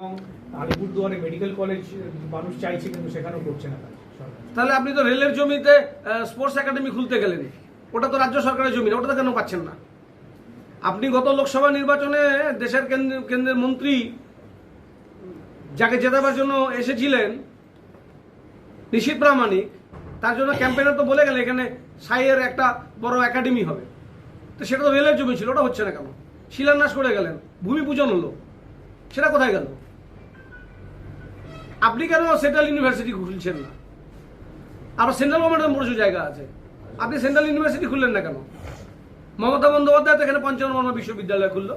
আলিপুরদুয়ারে medical college মানুষ চাইছে কিন্তু সেখানেও করছে না কাজ। তাহলে আপনি তো রেলের জমিতে স্পোর্টস একাডেমি খুলতে গেলেন, ওটা তো রাজ্য সরকারের জমি না, ওটা কেন পাচ্ছেন না? আপনি গত লোকসভা নির্বাচনে দেশের কেন্দ্রের মন্ত্রী যাকে জেতাবার জন্য এসেছিলেন নিশীথ প্রামাণিক, তার জন্য ক্যাম্পেইনার তো বলে গেলেন এখানে সাইয়ের একটা বড় একাডেমি হবে, তো সেটা তো রেলের জমি ছিল, ওটা হচ্ছে না কেন? শিলান্যাস করে গেলেন, ভূমি পূজন হলো, সেটা কোথায় গেল? আপনি কেন সেন্ট্রাল ইউনিভার্সিটি খুলছেন না? আবার সেন্ট্রাল গভর্নমেন্টের প্রচুর জায়গা আছে, আপনি সেন্ট্রাল ইউনিভার্সিটি খুললেন না কেন? মমতা বন্দ্যোপাধ্যায় তো এখানে পঞ্চানন বর্মা বিশ্ববিদ্যালয় খুললো,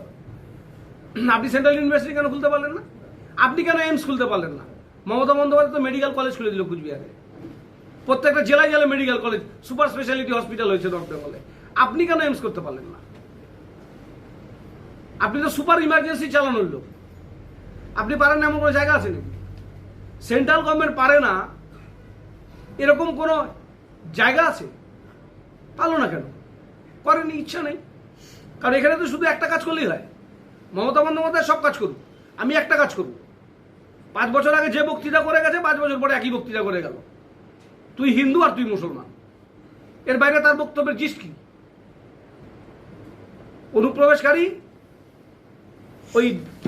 আপনি সেন্ট্রাল ইউনিভার্সিটি কেন খুলতে পারলেন না? আপনি কেন এইমস খুলতে পারলেন না? মমতা বন্দ্যোপাধ্যায় তো মেডিকেল কলেজ খুলে দিল কুচবিহারে, প্রত্যেকটা জেলায় জেলায় medical college, super speciality hospital হয়েছে দরকার বলে, আপনি কেন এইমস করতে পারলেন না? আপনি তো সুপার ইমার্জেন্সি চালানোর লোক, আপনি পারেন না এমন কোনো জায়গা আছে নাকি? সেন্ট্রাল গভর্নমেন্ট পারে না এরকম কোনো জায়গা আছে? পারলো না কেন? করেনি, ইচ্ছা নেই। কারণ এখানে তো শুধু একটা কাজ করলেই হয়, মমতা বন্দ্যোপাধ্যায় সব কাজ করুক, আমি একটা কাজ করব। 5 বছর আগে যে বক্তৃতা করে গেছে 5 বছর পরে একই বক্তৃতা করে গেল, তুই হিন্দু আর তুই মুসলমান, এর বাইরে তার বক্তব্যের জিস কি? অনুপ্রবেশকারী ওই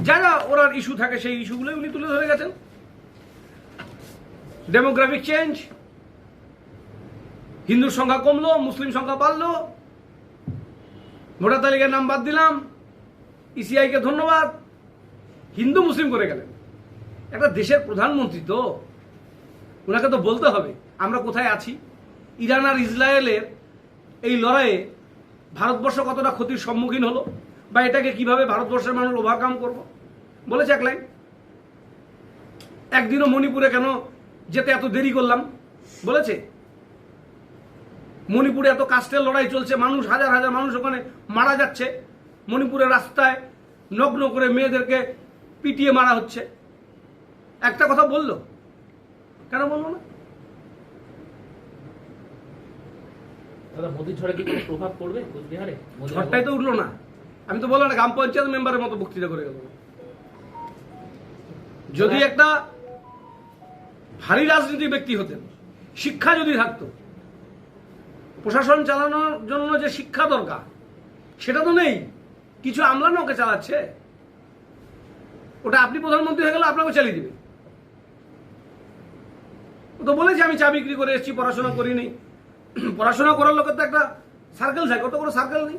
যারা ওনার ইস্যু থাকে সেই ইস্যুগুলোই উনি তুলে ধরে গেছেন। ডেমোগ্রাফিক চেঞ্জ, হিন্দুর সংখ্যা কমলো, মুসলিম সংখ্যা বাড়লো, ভোটার তালিকায় নাম বাদ দিলাম, ইসিআই কে ধন্যবাদ, হিন্দু মুসলিম করে গেলেন। একটা দেশের প্রধানমন্ত্রী তো, ওনাকে তো বলতে হবে আমরা কোথায় আছি। ইরান আর ইসরায়েলের এই লড়াইয়ে ভারতবর্ষ কতটা ক্ষতির সম্মুখীন হলো, বা এটাকে কিভাবে ভারতবর্ষের মানুষ ওভারকাম করবো বলেছে এক লাইন। একদিনও মণিপুরে কেন যেতে এত দেরি করলাম বলেছে? মণিপুরে এত কাস্টের লড়াই চলছে, মানুষ হাজার হাজার মানুষ ওখানে মারা যাচ্ছে, মণিপুরের রাস্তায় নগ্ন করে মেয়েদেরকে পিটিয়ে মারা হচ্ছে, একটা কথা বললো? কেন বললো না? দাদা মোদির ঝড়ে কি কোনো প্রভাব পড়বে কোচবিহারে? ঝড়টাই তো উঠলো না, আমি তো বললাম না, গ্রাম পঞ্চায়েত মেম্বারের মতো বক্তৃতা করে গেল। যদি একটা ভারী রাজনীতি ব্যক্তি হতেন, শিক্ষা যদি থাকতো, প্রশাসন চালানোর জন্য যে শিক্ষা দরকার সেটা তো নেই, কিছু আমলা না ওকে চালাচ্ছে। ওটা আপনি প্রধানমন্ত্রী হয়ে গেলে আপনাকে চালিয়ে দিবে। ও তো বলেছে আমি চা বিক্রি করে এসেছি, পড়াশোনা করিনি। পড়াশোনা করার লোকের তো একটা সার্কেল থাকে, ওটা কোনো সার্কেল নেই।